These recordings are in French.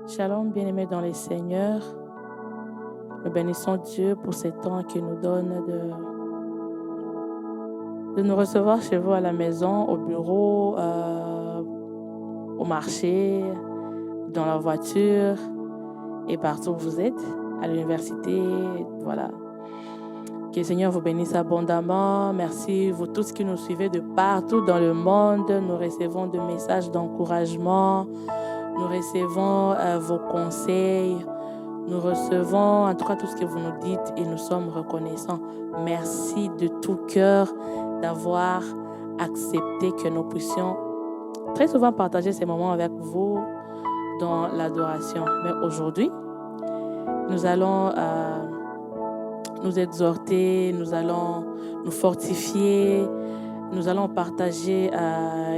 Shalom, bien-aimés dans les Seigneurs. Nous bénissons Dieu pour ce temps qu'il nous donne de nous recevoir chez vous à la maison, au bureau, au marché, dans la voiture et partout où vous êtes, à l'université. Voilà. Que le Seigneur vous bénisse abondamment. Merci, vous tous qui nous suivez de partout dans le monde. Nous recevons des messages d'encouragement. Nous recevons vos conseils. Nous recevons en tout cas tout ce que vous nous dites et nous sommes reconnaissants. Merci de tout cœur d'avoir accepté que nous puissions très souvent partager ces moments avec vous dans l'adoration. Mais aujourd'hui, nous allons nous exhorter, nous allons nous fortifier, nous allons partager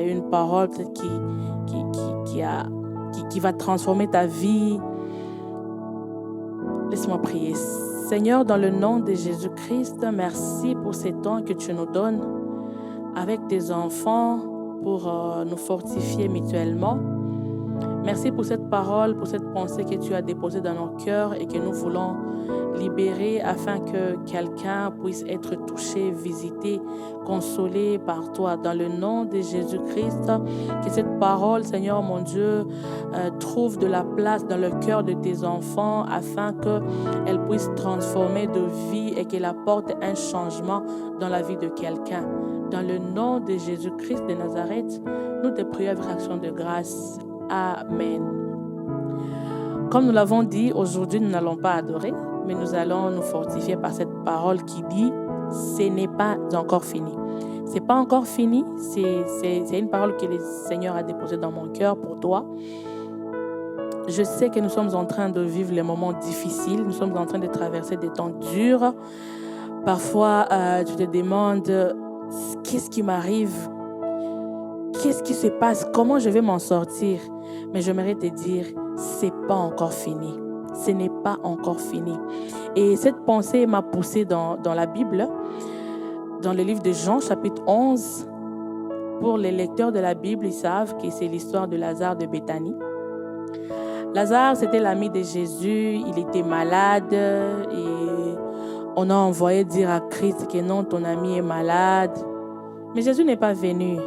une parole qui va transformer ta vie. Laisse-moi prier. Seigneur, dans le nom de Jésus-Christ, merci pour ces temps que tu nous donnes avec tes enfants pour nous fortifier mutuellement. Merci pour cette parole, pour cette pensée que tu as déposée dans nos cœurs et que nous voulons libérer afin que quelqu'un puisse être touché, visité, consolé par toi. Dans le nom de Jésus-Christ, que cette parole, Seigneur mon Dieu, trouve de la place dans le cœur de tes enfants afin qu'elle puisse transformer de vie et qu'elle apporte un changement dans la vie de quelqu'un. Dans le nom de Jésus-Christ de Nazareth, nous te prions avec action de grâce. Amen. Comme nous l'avons dit, aujourd'hui, nous n'allons pas adorer, mais nous allons nous fortifier par cette parole qui dit « Ce n'est pas encore fini ». Ce n'est pas encore fini, c'est une parole que le Seigneur a déposée dans mon cœur pour toi. Je sais que nous sommes en train de vivre les moments difficiles, nous sommes en train de traverser des temps durs. Parfois, tu te demandes « Qu'est-ce qui m'arrive ? Qu'est-ce qui se passe? Comment je vais m'en sortir ?» Mais j'aimerais te dire, c'est pas encore fini. Ce n'est pas encore fini. Et cette pensée m'a poussée dans la Bible, dans le livre de Jean, chapitre 11. Pour les lecteurs de la Bible, ils savent que c'est l'histoire de Lazare de Béthanie. Lazare, c'était l'ami de Jésus. Il était malade et on a envoyé dire à Christ que non, ton ami est malade. Mais Jésus n'est pas venu.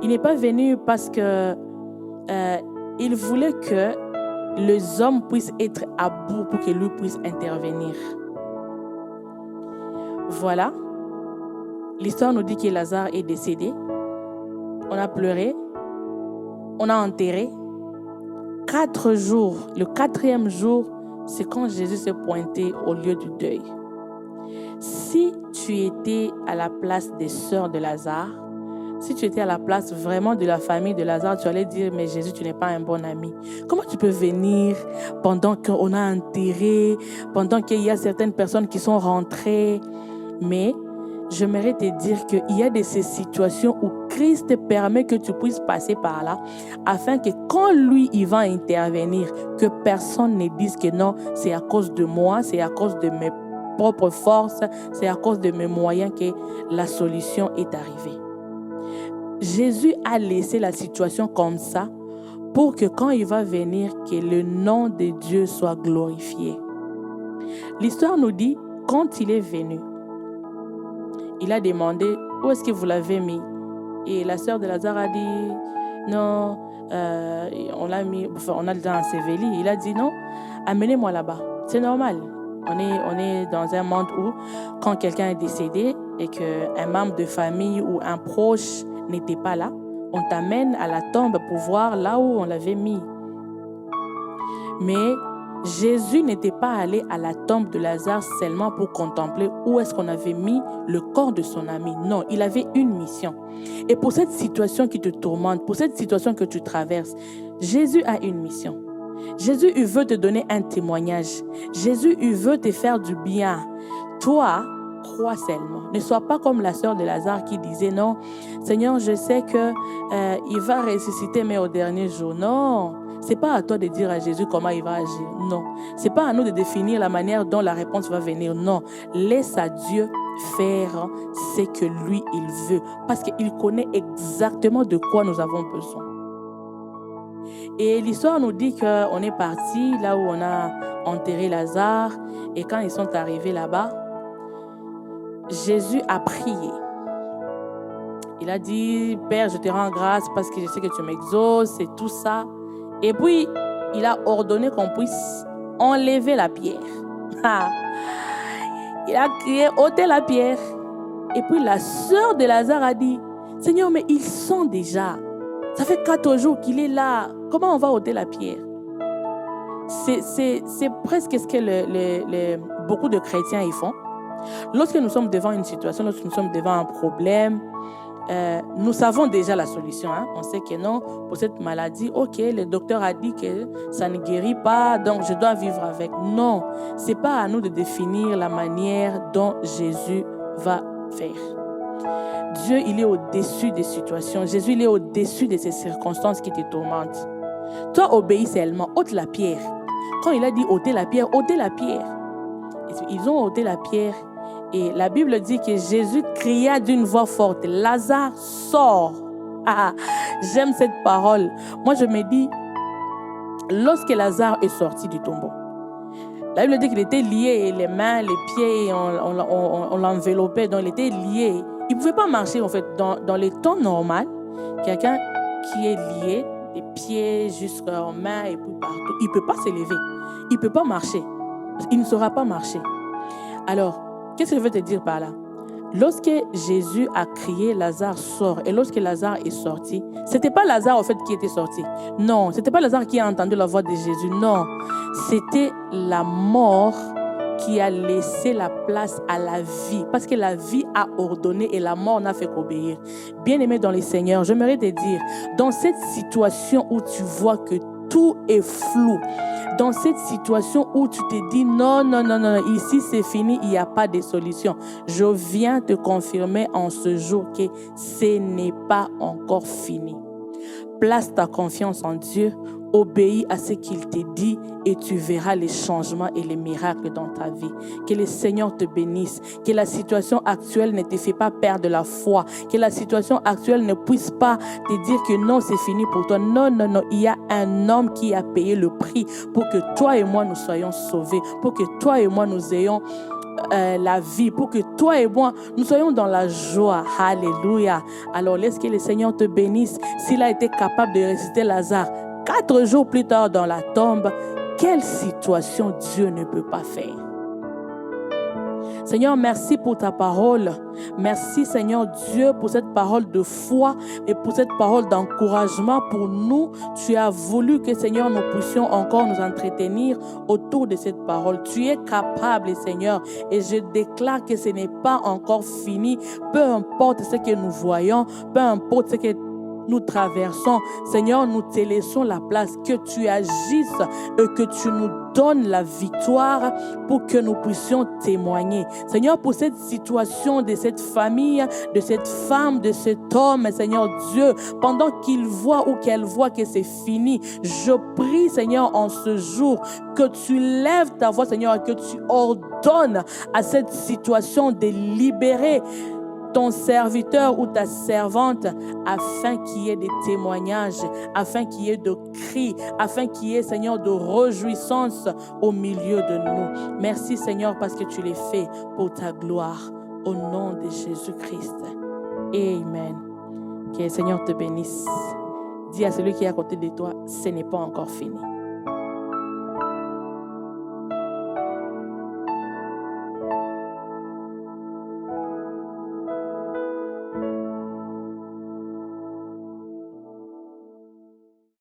Il n'est pas venu parce que il voulait que les hommes puissent être à bout pour que lui puisse intervenir. Voilà. L'histoire nous dit que Lazare est décédé. On a pleuré. On a enterré. 4 jours. Le 4e jour, c'est quand Jésus s'est pointé au lieu du deuil. Si tu étais à la place des sœurs de Lazare, si tu étais à la place vraiment de la famille de Lazare, tu allais dire, mais Jésus, tu n'es pas un bon ami. Comment tu peux venir pendant qu'on a enterré, pendant qu'il y a certaines personnes qui sont rentrées? Mais j'aimerais te dire qu'il y a de ces situations où Christ te permet que tu puisses passer par là, afin que quand lui, il va intervenir, que personne ne dise que non, c'est à cause de moi, c'est à cause de mes propres forces, c'est à cause de mes moyens que la solution est arrivée. Jésus a laissé la situation comme ça pour que quand il va venir, que le nom de Dieu soit glorifié. L'histoire nous dit, quand il est venu, il a demandé, où est-ce que vous l'avez mis? Et la sœur de Lazare a dit, non, on l'a mis, enfin, on a le temps enseveli. Il a dit, non, amenez-moi là-bas. C'est normal. On est dans un monde où, quand quelqu'un est décédé et qu'un membre de famille ou un proche n'était pas là, on t'amène à la tombe pour voir là où on l'avait mis. Mais Jésus n'était pas allé à la tombe de Lazare seulement pour contempler où est-ce qu'on avait mis le corps de son ami. Non, il avait une mission. Et pour cette situation qui te tourmente, pour cette situation que tu traverses, Jésus a une mission. Jésus, il veut te donner un témoignage. Jésus, il veut te faire du bien. Toi, crois seulement. Ne sois pas comme la sœur de Lazare qui disait, non, Seigneur, je sais qu'il va ressusciter, mais au dernier jour. Non, ce n'est pas à toi de dire à Jésus comment il va agir. Non, ce n'est pas à nous de définir la manière dont la réponse va venir. Non, laisse à Dieu faire ce que lui, il veut. Parce qu'il connaît exactement de quoi nous avons besoin. Et l'histoire nous dit qu'on est parti là où on a enterré Lazare. Et quand ils sont arrivés là-bas, Jésus a prié. Il a dit, Père, je te rends grâce parce que je sais que tu m'exauces et tout ça. Et puis, il a ordonné qu'on puisse enlever la pierre. Il a crié, ôtez la pierre. Et puis, la sœur de Lazare a dit, Seigneur, mais ils sont déjà. Ça fait 4 jours qu'il est là. Comment on va ôter la pierre? C'est presque ce que beaucoup de chrétiens y font. Lorsque nous sommes devant une situation, lorsque nous sommes devant un problème, nous savons déjà la solution. On sait que non, pour cette maladie, ok, le docteur a dit que ça ne guérit pas, donc je dois vivre avec. Non, ce n'est pas à nous de définir la manière dont Jésus va faire. Dieu, il est au-dessus des situations. Jésus, il est au-dessus de ces circonstances qui te tourmentent. Toi, obéis seulement, ôte la pierre. Quand il a dit ôter la pierre, ôtez la pierre. Ils ont ôté la pierre. Et la Bible dit que Jésus cria d'une voix forte, Lazare, sors. J'aime cette parole. Moi, je me dis, lorsque Lazare est sorti du tombeau, la Bible dit qu'il était lié, et les mains, les pieds, on l'enveloppait, donc il était lié. Il ne pouvait pas marcher, en fait. Dans les temps normaux, quelqu'un qui est lié, des pieds jusqu'aux mains et puis partout, il ne peut pas se lever. Il ne peut pas marcher. Il ne saura pas marcher. Alors, qu'est-ce que je veux te dire par là? Lorsque Jésus a crié, Lazare sort, et lorsque Lazare est sorti, ce n'était pas Lazare en fait qui était sorti. Non, ce n'était pas Lazare qui a entendu la voix de Jésus. Non, c'était la mort qui a laissé la place à la vie. Parce que la vie a ordonné et la mort n'a fait qu'obéir. Bien-aimé dans le Seigneur, j'aimerais te dire, dans cette situation où tu vois que tout est flou, dans cette situation où tu te dis non, ici c'est fini, il n'y a pas de solution. Je viens te confirmer en ce jour que ce n'est pas encore fini. Place ta confiance en Dieu, obéis à ce qu'il te dit et tu verras les changements et les miracles dans ta vie. Que le Seigneur te bénisse, que la situation actuelle ne te fait pas perdre la foi, que la situation actuelle ne puisse pas te dire que non, c'est fini pour toi. Non, il y a un homme qui a payé le prix pour que toi et moi nous soyons sauvés, pour que toi et moi nous ayons la vie, pour que toi et moi nous soyons dans la joie. Alléluia. Alors laisse que le Seigneur te bénisse. S'il a été capable de ressusciter Lazare 4 jours plus tard dans la tombe, quelle situation Dieu ne peut pas faire? Seigneur, merci pour ta parole. Merci, Seigneur Dieu, pour cette parole de foi et pour cette parole d'encouragement pour nous. Tu as voulu que, Seigneur, nous puissions encore nous entretenir autour de cette parole. Tu es capable, Seigneur, et je déclare que ce n'est pas encore fini. Peu importe ce que nous voyons, peu importe ce que nous traversons, Seigneur, nous te laissons la place, que tu agisses et que tu nous donnes la victoire pour que nous puissions témoigner. Seigneur, pour cette situation de cette famille, de cette femme, de cet homme, Seigneur Dieu, pendant qu'il voit ou qu'elle voit que c'est fini, je prie, Seigneur, en ce jour, que tu lèves ta voix, Seigneur, et que tu ordonnes à cette situation de libérer ton serviteur ou ta servante, afin qu'il y ait des témoignages, afin qu'il y ait de cris, afin qu'il y ait, Seigneur, de réjouissance au milieu de nous. Merci, Seigneur, parce que tu l'as fait pour ta gloire. Au nom de Jésus-Christ. Amen. Que le Seigneur te bénisse. Dis à celui qui est à côté de toi, ce n'est pas encore fini.